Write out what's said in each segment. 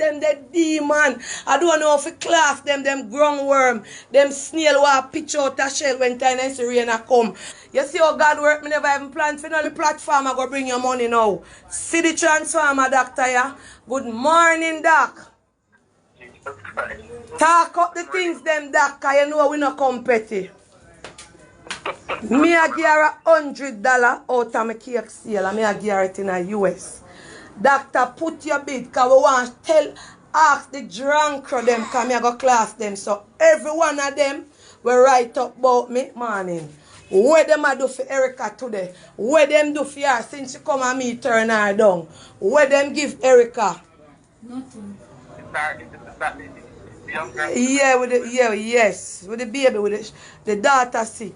them the demon. I don't know if you class them ground worm, them snail who pitch out a shell when time and see rain a come. You see how God work, me never even plan for no platform I go bring your money now. See the transformer, doctor, yeah? Good morning, doc. Talk up the things them, doc, cause you know we no come petty. Me a give her $100 out of my cake sale and me a give her it in the US. Doctor, put your bid, cause we want to ask the drunk them, cause me a go class them. So every one of them will write up about me morning. What them a do for Erica today? What them do for her since she come and me turn her down? What them give Erica? Nothing. The young girl? Yeah, with the yes. With the baby, with the daughter sick.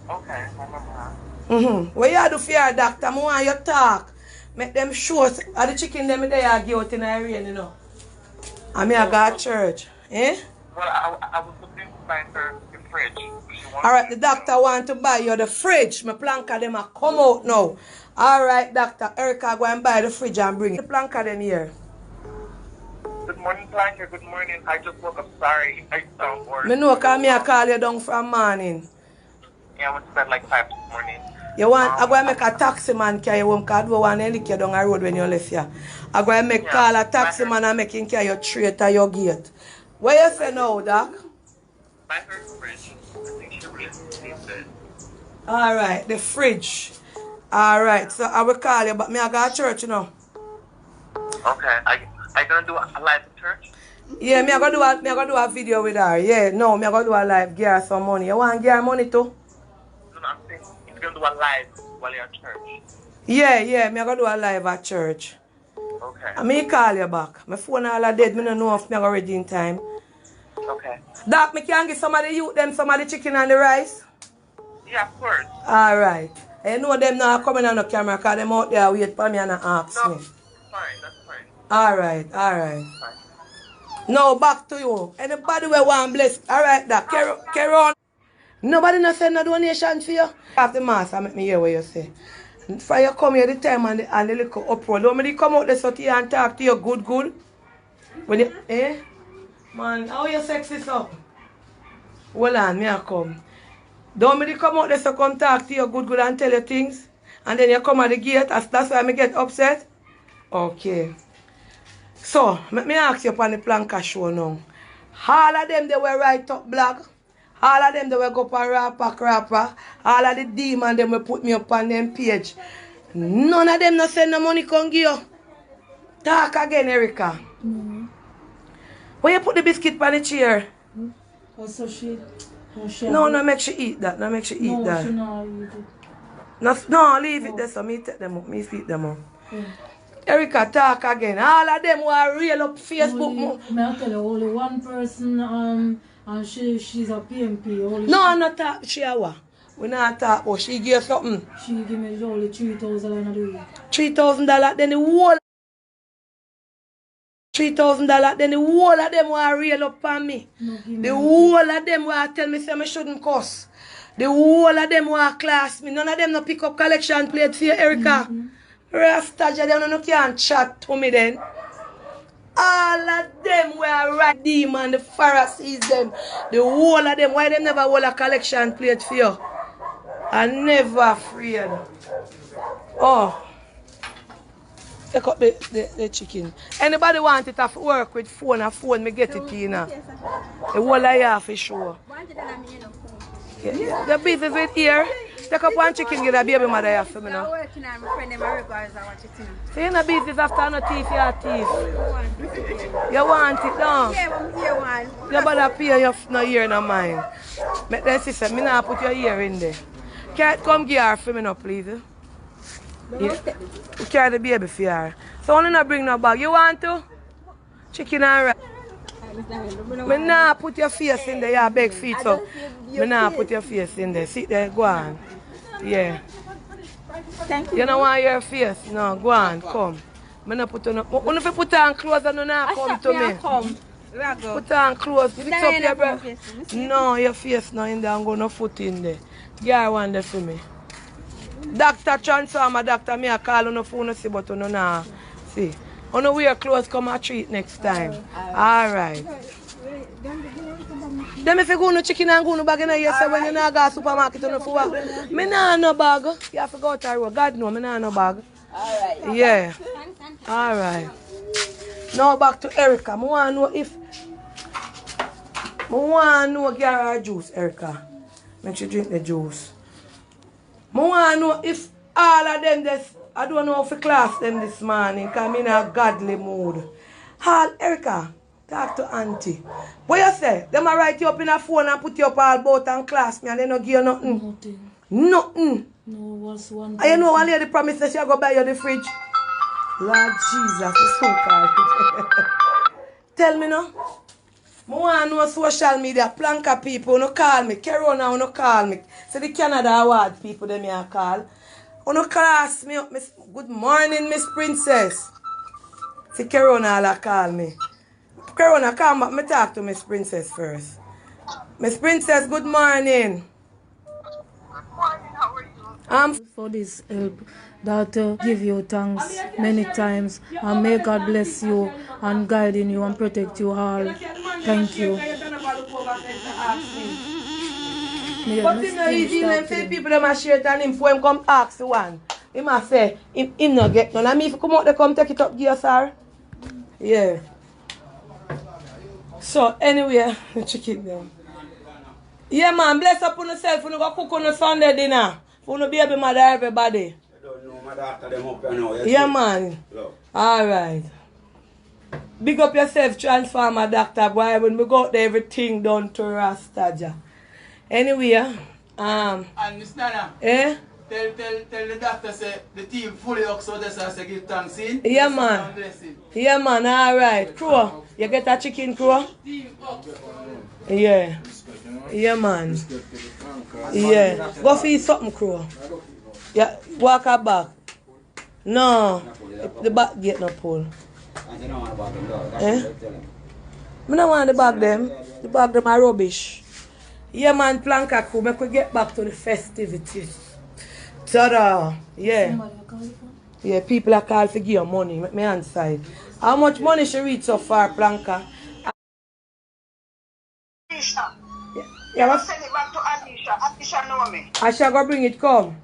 Okay, I remember her. What you do for your doctor? I want you talk. Make them show us. Are the chicken them there give out in the rain, you know? I mean, I got church. Eh? Well, I was looking to buy her the fridge. Alright, the doctor want to buy you the fridge. My planka them a come out now. Alright, doctor. Erica go and buy the fridge and bring it. The planka them here. Good morning, Planka. Good morning. I just woke up. Sorry. I sound bored. Me know because I call you down from morning. Yeah, I went to bed like 5 this morning. You want, I'm going to make a taxi man carry you home because I don't want to lick you down the road when you left here. I'm going to make call a taxi man and make him carry you straight to your gate. What you say now, doc? I heard the fridge. I think she really needs it. Alright, the fridge. Alright, so I will call you, but me I got church, you know. Okay. Are you going to do a live in church? Yeah, me I gonna do a video with her. Yeah, no, me I gonna do a live, give her some money. You want to give her money too? No, I'm saying you're going to do a live while you're at church. Yeah, me I gonna do a live at church. Okay. I may call you back. My phone all are dead, me don't know if me I go ready in time. Okay. Doc, me can give some of the youth them some of the chicken and the rice? Yeah, of course. Alright. I know them now coming on the camera because them out there wait for me and ask No, me. fine, that's fine. Alright. Fine. Now back to you. Anybody will want bless. Alright, Doc. Carry on. Nobody not send no donation for you? Half the mass, I make me hear what you say. For you come here the time and the little uproar. Don't me come out there so to you and talk to you good? When you, eh? Man, how you sexy so? Hold on, me I come. Don't me come out there so come talk to you good and tell you things? And then you come at the gate, that's why I get upset? Okay. So, let me ask you upon the planka show now. All of them they were write up blog. All of them they will go up and rapper. All of the demons them will put me up on them page. None of them no send no money come give you. Talk again, Erica. Where you put the biscuit on the chair? Also No, make she eat that. No, make she eat that. She not eat it. No, leave it there so me take them up. Me feed them up. Erica, talk again. All of them who are real up Facebook. May I tell you, only one person and she's a PMP. Only No, not talk. She a what? We not talk about. She give something. She give me only $3,000 a day. $3,000. Then the whole $3,000. Then the whole of them who are real up on me. The whole of them who are tell me say I shouldn't cuss. The whole of them who are class me. None of them no pick up collection plate for you, Erica. Rasta, they don't can chat to me then. All of them were right demon, the Pharisees them. The whole of them, why them never hold a collection plate for you? I never afraid. Oh. Take up the chicken. Anybody want it to work with phone, a phone, me get it in. The whole of you for sure. Yeah. The business with here. Take up one chicken, get a baby mother here for me now. I'm working on my friend, my regards, I want it to know. So you're not business after no teeth, your teeth. You want it now? Yeah, I'm here one. You better pay your no ear no mind. Make them sister, me not put your ear in there. Can't come give her for me now, please. Yeah. You carry the baby for her. So only not bring no bag. You want to? Chicken and rice. Me nah put your face in there, you big feet so. Me nah put your face in there. Sit there, go on. Yeah. Thank you. You don't want your face? No, go on, come. Me not put on no. If you put on clothes and you not come to me. Come. Put on clothes, fix up your breath. No, your face no in there and go no foot in there. Get one there for me. Doctor transformer, doctor, me I call on the phone see but you nah see. On the wear clothes come a treat next time. Alright. Then if you go no chicken and go no bag in here, say when you not go to supermarket on the food. Me nah no bag. You have to go to the road. God no, me nah no bag. Alright. Yeah. Alright. Now back to Erica. I want to know if garage juice, Erica. Make sure you drink the juice. I want to know if all of them this, I don't know if I class them this morning because I'm in a godly mood. Erica, talk to auntie. What you say? Them a write you up in a phone and put you up all about and class me and they don't give you nothing? Nothing. No, what's one And you know one lady promised that she'll go buy you the fridge? Lord Jesus, it's so cold. Tell me now. I want to know social media, planka people, no call me. Corona, no call me. So the Canada Award people, them here call. No class me up, Miss. Good morning, Miss Princess. See Corona, call me. Corona, come back. Me talk to Miss Princess first. Miss Princess, good morning. Good morning, how are you? for this help that give you thanks many times, and may God bless you and guide in you and protect you all. Thank you. But him not easy, him say people them a share it and him for him come ask the one. Him a say him not get none. And me if you come out they come take it up gear, sir. Yeah. So anyway, check it down. Yeah man, bless up on yourself when you go cook on a Sunday dinner. For no baby mother everybody. I don't know my doctor them up here now. Yeah man. Alright. Big up yourself, transformer doctor boy. When we go out there everything done to Rastaja. Anyway, and Miss Donna, eh? Tell the doctor say the team fully up so that's why I say give thanks in. Yeah man. Yeah man, alright. Crow. You get a chicken crow? Yeah. Yeah man. Yeah. Go feed something crow. Yeah, walk her back. No. The back gate no pull. Eh? I don't want the bag them. The bag them are rubbish. Yeah man, Planka crew, make we get back to the festivities. Ta-da! Yeah. Yeah, people are called to give you money. Make me answer. How much money she reach so far, Planka? Anisha. Yeah, I'll what? send it back to Anisha. Anisha know me. I shall go bring it come.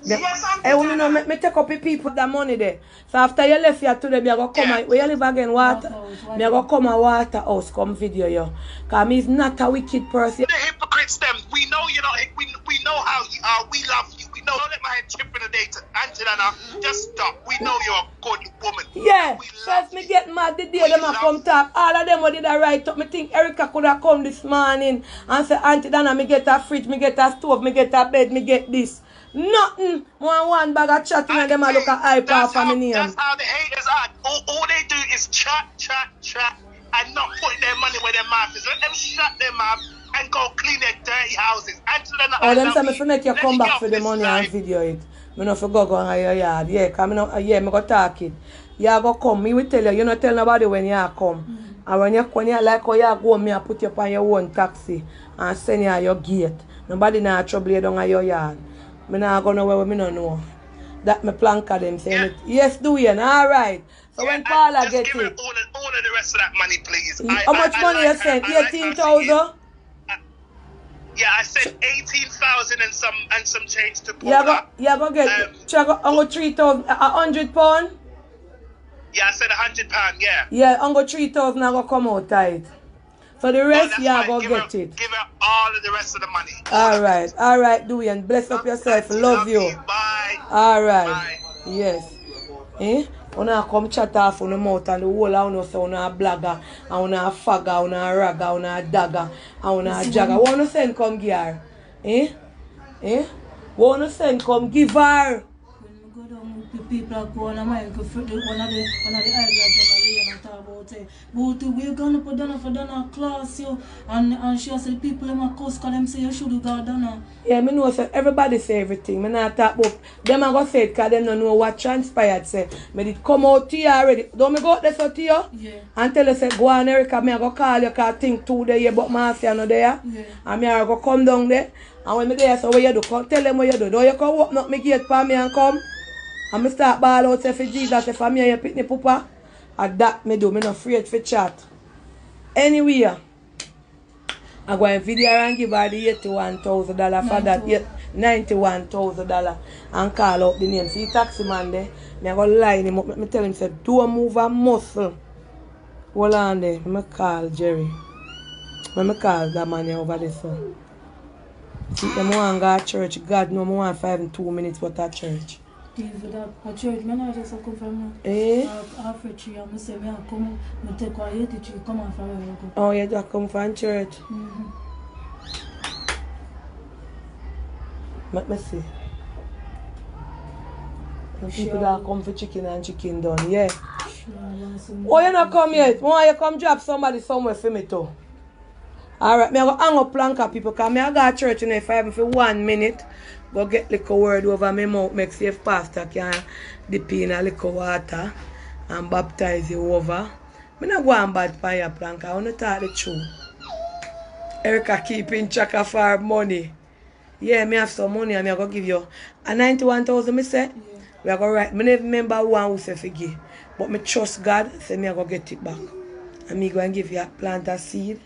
Yes, I'm Hey, woman, no, me take up the people that money there. So after you left here today, me I go come and, where you live again, water? Me I go come and water house, come video you. Because me is not a wicked person. The hypocrites them. We know you're not. We know how you are. We love you. We know. Don't let my head chip in the day to Auntie Donna. Just stop. We know you're a good woman. Yeah, We first me get mad the day them a come talk. All of them what did I write up. Me think Erica could have come this morning and say, Auntie Donna, me get a fridge, me get a stove, me get a bed, me get this. Nothing. One bag of chatting and them a look at iPad for me name. That's how the haters are. All they do is chat, and not put their money where their mouth is. Let them shut their mouth and go clean their dirty houses. Oh, them say me for make you come back for the money and video it. Me no for go on your yard. Yeah, cause me no, yeah, me go talk it. You go come, me will tell you. You not tell nobody when you come. And when you like how you go, me I put you up on your own taxi and send you at your gate. Nobody na trouble you down at your yard. Me not go nowhere me no know. That me Planka them saying it. Yes, do you? Alright. So when Paula just get give it. all of the rest of that money, please. How much money you sent? 18,000? Yeah, I sent 18,000 and some change to Paula. You go get go 3,000, £100? Yeah, I said £100, yeah. Yeah, go 3,000 I go come out tight. So the rest, yeah, go get it. Give her all of the rest of the money. Alright, do and bless up yourself. Love you. Bye. Alright. Bye. Yes. Eh? Una come chat off on the mouth and the whole of una say una a blagger, and una a fagger, una a ragger, una a dagger, and una a jagger. What una send come give her? Eh? What una send come give her? When we go down with people go on a mind, one of the eyeglasses and talk about it. But we're gonna put Donna for Donna class you, and she said people in my course call them say you should go Donna. Yeah, me know so everybody say everything. Me not talk about them I go say it because them don't know what transpired say. Me did come out to you already. Don't me go out there so to you? Yeah. And tell you say go on Erica, me I go call you because I think 2 days but my say no there. Yeah. And me I go come down there. And when me there so what you do, come tell them what you do. Don't you come open up me gate for me and come? And I start ball out say for Jesus, if I'm here, you pick me papa. And that me do, me not afraid for chat. Anyway, I go in video and give her the $81,000 for that. $91,000 and call out the name. See taxi man there. Me I go line him up. Me tell him say don't move a muscle. Hold on there. Me call Jerry. Me call that man over there so. See them want go to church. God no, me want 5 and 2 minutes for that church. For that a church, me not just come from after 3 and I say me come, me take a 83 come on from where I go. Oh, you just come from church? Let me see. The people that come for chicken and chicken done, yeah. Oh, you not come yet? Why you come drop somebody somewhere for me too? Alright, me I go hang up planka people because me I go to church in the 5 for 1 minute. Go get little word over my mouth, make safe pastor can dip in a little water and baptize you over. Me not go and bad for your planka, I want to talk the truth. Erica keeping track of her money. Yeah, me have some money and me I go give you a 91,000 me say. Yeah. We are go write. Me never remember one who say forgive. But me trust God, say me I go get it back. And me go and give you a plant a seed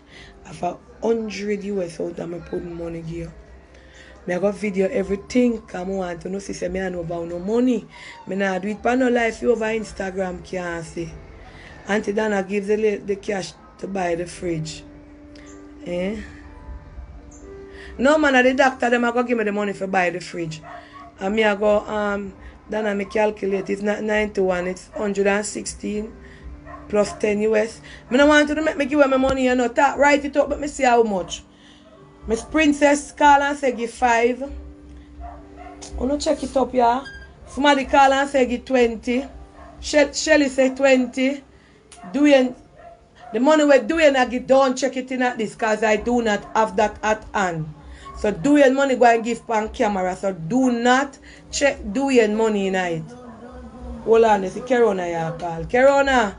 of $100 out of me putting money give you. Me I go video everything because I want to know say me I know about no money. Me not do it for no life over Instagram can't see. Auntie Donna gives the cash to buy the fridge. Eh? No man, the doctor them I go give me the money for buy the fridge. And me I go Donna me calculate it's not 91, it's 116 plus 10 US. Me no want to make me give her my money, you know. Write it up, but me see how much. Miss Princess call and say give 5. I no check it up, yeah. Somebody call and say give 20. Shelly say 20. Doing the money we're doing I give, don't check it in at this because I do not have that at hand. So doing money go and give on camera. So do not check doing money in it. Hold on, this is Kerona you call. Kerona.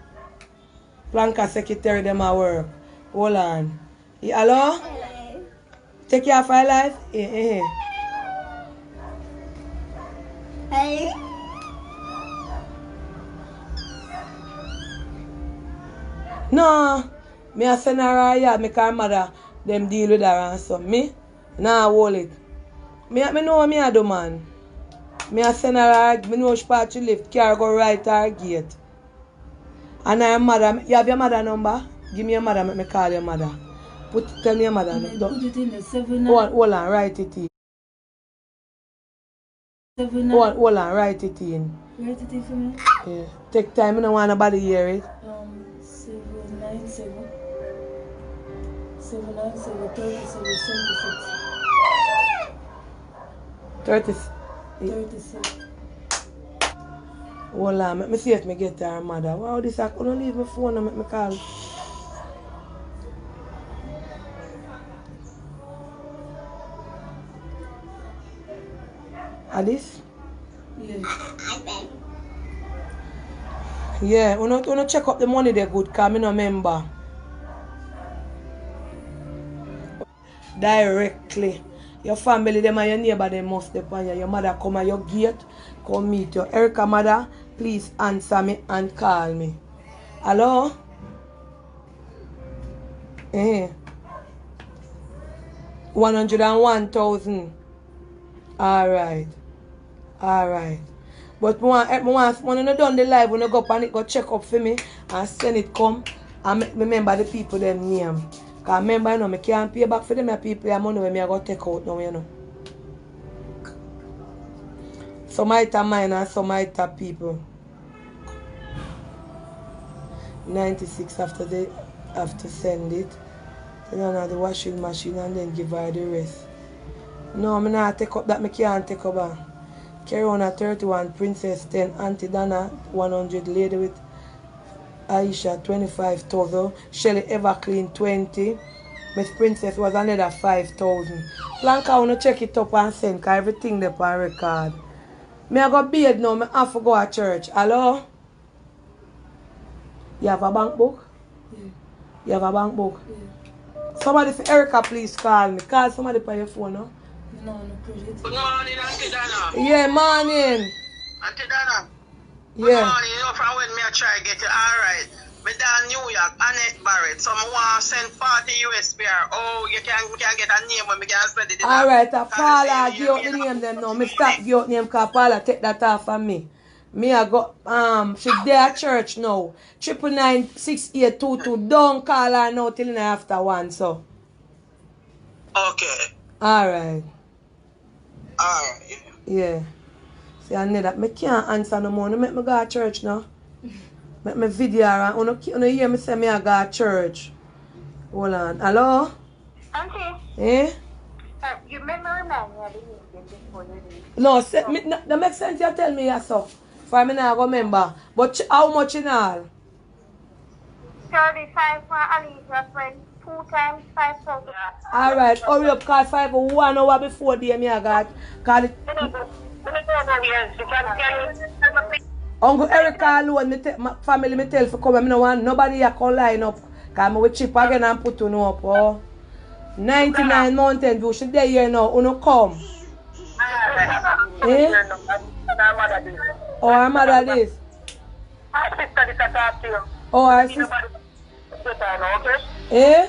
Planka secretary them at work. Hold on. Hello? Take care of your life? Hey. No. Me a send her here because her mother them deal with her and so. Me? Nah, hold it. Me know what me a do, man. Me a send her, me know which part she live. Car go right her gate. And her mother, you have your mother number? Give me your mother, make me call your mother. Tell me your mother. Put it in the 7. Hold on, write it in. 7. Hold on, write it in. Write it in for me? Yeah. Take time, I don't want nobody hear it. 797 37 76. 36. Hold on, let me see if I get her mother. Wow, this I couldn't leave my phone and make me call. Alice? Yeah. Yeah, we not check up the money they good because I no remember. Directly. Your family, them and your neighbor, they must depend you. Your mother come at your gate, come meet you. Erica mother, please answer me and call me. Hello? 101,000. Alright. But when you done the live, when you go up and it go check up for me and send it come and make me remember the people them name. Because remember, you know, I can't pay back for them people their money when I go take out now, you know. Some might have mine and some might have people. 96 after they have to send it. Then I the washing machine and then give her the rest. No, I'm not take up that I can't take up. Kerona 31, Princess 10, Auntie Donna 100, Lady with Aisha 25,000, Shelly Everclean 20, Miss Princess was another 5,000. Blanca, I want to check it up and send because everything there on record. Me I go bed now, I have to go to church. Hello? You have a bank book? Yeah. You have a bank book? Yeah. Somebody for Erica, please call me. Call somebody by your phone, no? No credit. Good morning, Auntie Donna. Yeah, morning. Auntie Donna. Yeah. Good morning. You know from when me I try to get it. Alright. Me down New York, Annette Barrett. So I want to send 40 USPR. Oh, we can get a name when we can send it. Alright, Paula, give out the name them now. Me stop give out name because Paula take that off of me. Me I go she there at church now. 999-6822. Don't call her now till after 1, so. Okay. Alright. Alright. Yeah. See, I know that me can't answer no more. No make me go to church now. Make me video and you hear me say me I go to church. Hold on. Hello? Auntie, Eh? you remember me I didn't get before you leave. No, that makes sense you tell me so. For me now I go remember. But how much in all? 35 for Alicia friend, 2 times 5,000. Alright, hurry up, call 5 1 hour before the me I got. Call it. Uncle Erica alone, my family me tell for come. I no want nobody here can line up. Cause I will chip again and put on up. Oh. 99 Mountain View, she there here now. Uno come. Eh? Oh, her mother this. Oh, her sister. Eh?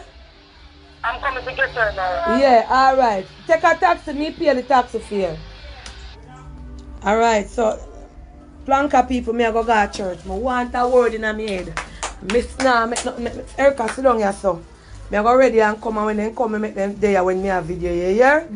I'm coming to get her now. Yeah, alright. Take a taxi, me pay the taxi fare. Alright, so Planka people, me I go to church. I want a word in my head. Miss nah, make Erica sit down here so. Me I go ready and come, and when they come, I make them there when me have video, yeah?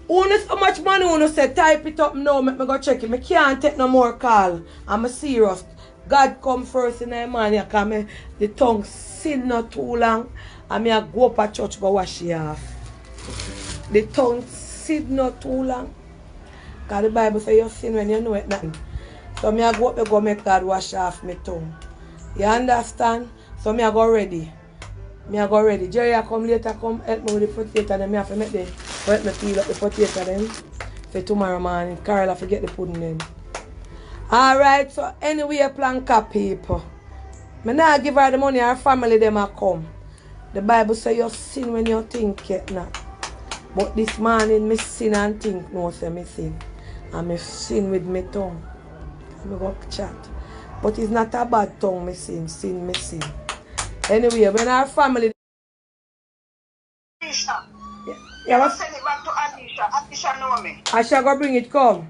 So much money you say type it up now, make me go check it. I can't take no more call. I'm serious. God come first in the morning, because the tongue sin not too long. And me I go up at church go wash it off. The tongue sin not too long. Because the Bible says you sin when you know it nothing. So me I go up and go make God wash off my tongue. You understand? So me I go ready. Me I go ready. Jerry I come later, come help me with the potato, and then me have to make the help me peel up the potato then. For tomorrow morning. Carol have to get the pudding then. Alright, so anyway, Planka people. Me not give her the money, her family them a come. The Bible says you sin when you think it not. But this morning me sin and think no say me sin. And me sin with my tongue. Me go chat. But it's not a bad tongue me sin me sin. Anyway, when our family Yeah, send it back to Anisha. Anisha know me. I shall go bring it come.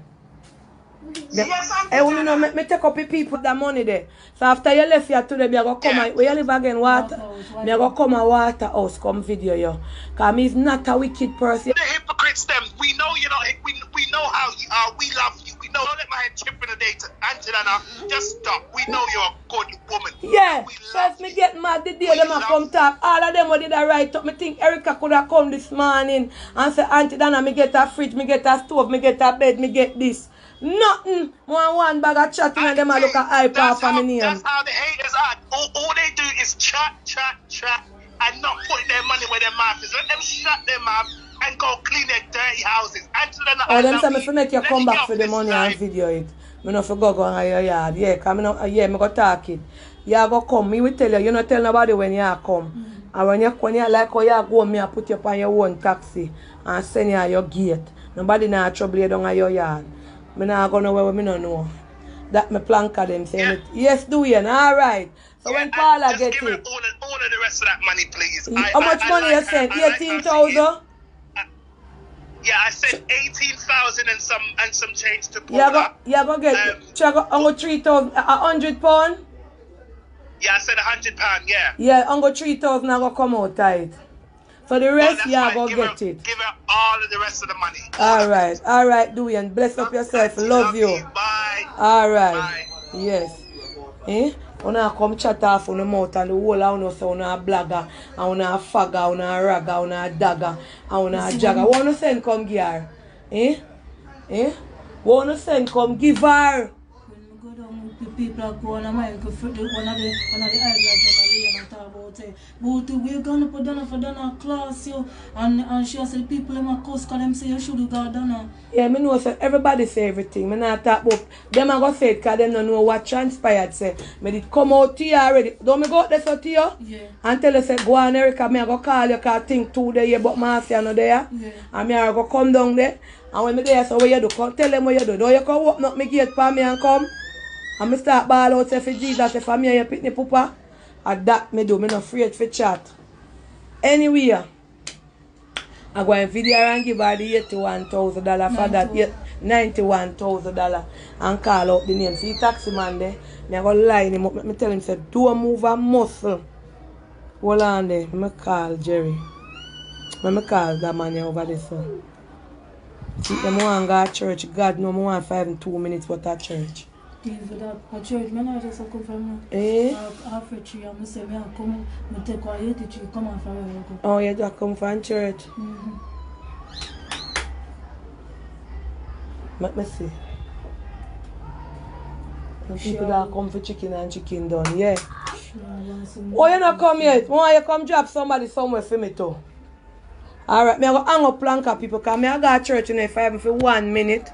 Yes, I'm I want to know me take up the people that money there. So after you left here today, me I go come and where you live again, water. Me I go come and water house, come video you. Cause me is not a wicked person. The hypocrites them. We know you know we know how you are. We love you. We know. Don't let my head chip in the day to Auntie Donna. Just stop. We know you're a good woman. Yeah, first me get mad the day them a come talk. All of them what did I write up. Me think Erica could have come this morning and say, Auntie Donna, me get a fridge, me get a stove, me get a bed, me get this. Nothing. One bag of chatting and them a look at iPad for me name. That's how the haters are. All they do is chat, and not put their money where their mouth is. Let them shut their mouth and go clean their dirty houses. Oh, them say me for make you come back for the money and video it. Me no for go on your yard. Yeah, come me go talk it. You go come. Me will tell you. You not tell nobody when you come. And when you like how you go, me I put you up on your own taxi and send you at your gate. Nobody not trouble you down at your yard. Me not go nowhere me no know. That me Planka them saying it. Yes, do you? Alright. So when Paula get it. All of the rest of that money, please. How much money you send? 18,000? Yeah, I sent 18,000 and some change to Paula. You go get on 3,000, £100? Yeah, I said £100, yeah. Yeah, on 3,000 I go come out tight. So the rest, yeah, go get it. Give her all of the rest of the money. Alright, do and bless up yourself. Love you. Bye. Alright. Bye. Yes. Eh? Una come chat off on the mouth and the whole of una so una blagger, and una fagger, una ragger, una dagger, and una jagger. What wanna send come give her? Eh? What wanna send come give her? When we go down with the people that go on America, one of the eyeglasses and talk about it. But we're gonna put Donna for Donna class you, and she said the people in my course call them say you should go Donna. Yeah, me know so everybody say everything. Me not talk about them I go say it because them don't know what transpired say. Me did come out to you already. Don't me go out there so to you? Yeah. And tell you say go on Erica, me I go call you because I think 2 days but Marcia not there. Yeah. And me I go come down there And when me there, so what you do? Come tell them what you do. Don't you come open up my gate for me and come? And me start ball out say for Jesus, say for me and your pitney poopa. And that me do. Me not afraid for chat. Anyway, I go and video her and give her the $81,000 for that. $91,000 and call out the name. See taxi man there. Me I go line him up. Me tell him say don't move a muscle. Hold on there. Me call Jerry. Me call that man over there so. See them want go to church. God no me want 5 and 2 minutes but at church. For that at church, me not just come from half a tree and me say me come me take a 80 tree come on for a Oh you just come from church? Let me see. The people that come for chicken and chicken done, yeah. Oh, you not come yet? Why you come drop somebody somewhere for me too? Alright, me I go hang up planka people because me I go to church in if I have for 1 minute.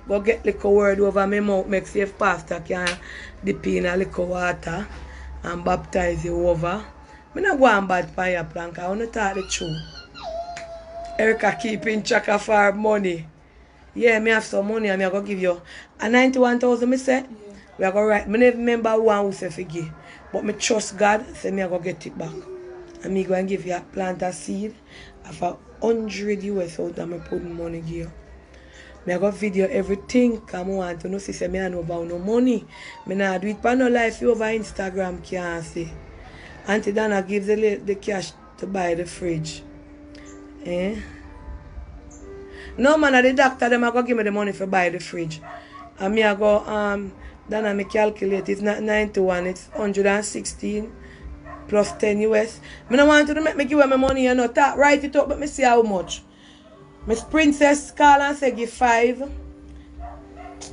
Go get little word over my mouth, make safe pastor can dip in a little water and baptize you over. Me not go on bad for your planka, I want to talk the truth. Erica keeping track of her money. Yeah, me have some money and me I go give you a 91,000 me say. Yeah. We are going to write. I never remember one who say forgive. But me trust God, say me I go get it back. And me go and give you a plant a seed of $100 out of me putting money give you. Me I go video everything because I want to know say me I know about no money. Me not do it for no life over Instagram can't say. Auntie Donna gives the cash to buy the fridge. Eh? No man, the doctor them I go give me the money for buy the fridge. And me I go Donna me calculate it's not 91, it's 116 plus 10 US. Me no want to make me give her my money, you know. Write it up, but me see how much. Miss Princess call and say give 5.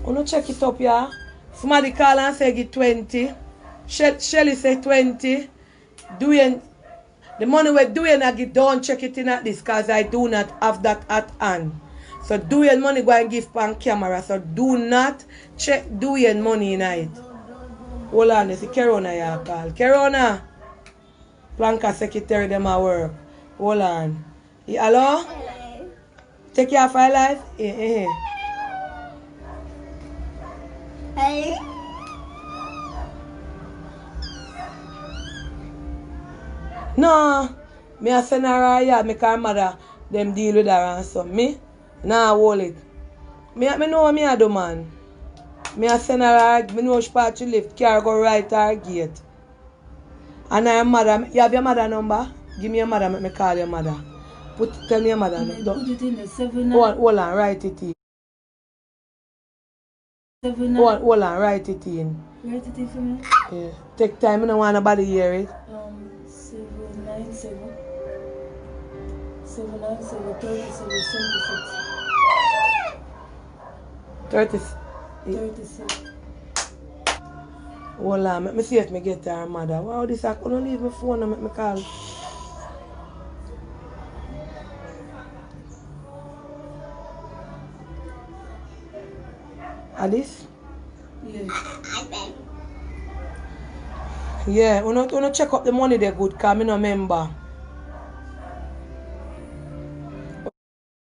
Oh no check it up, yeah. Somebody call and say give 20. Shelly say 20. Doing the money we're doing I give, don't check it in at this because I do not have that at hand. So doing money go and give on camera. So do not check doing money in it. Hold on, this is Kerona you call. Kerona. Planka secretary them at work. Hold on. Hello? Take care of your life? Hey. No. Me a send her here because her mother them deal with her and so. Me? Nah, hold it. Me know what me a do, man. Me a send her, me know which part she live. Car go right her gate. And her mother, you have your mother number? Give me your mother, make me call your mother. Tell me your mother. Put it in the 7. Hold on, write it in. 7. Hold on, write it in. Write it in for me? Yeah. Take time, I don't want nobody hear it. 797 797 37 76. 36. Hold on, let me see if I get her mother. Wow, this I couldn't leave my phone and make me call. Alice? Yeah. Yeah, we not check up the money there good because I don't remember.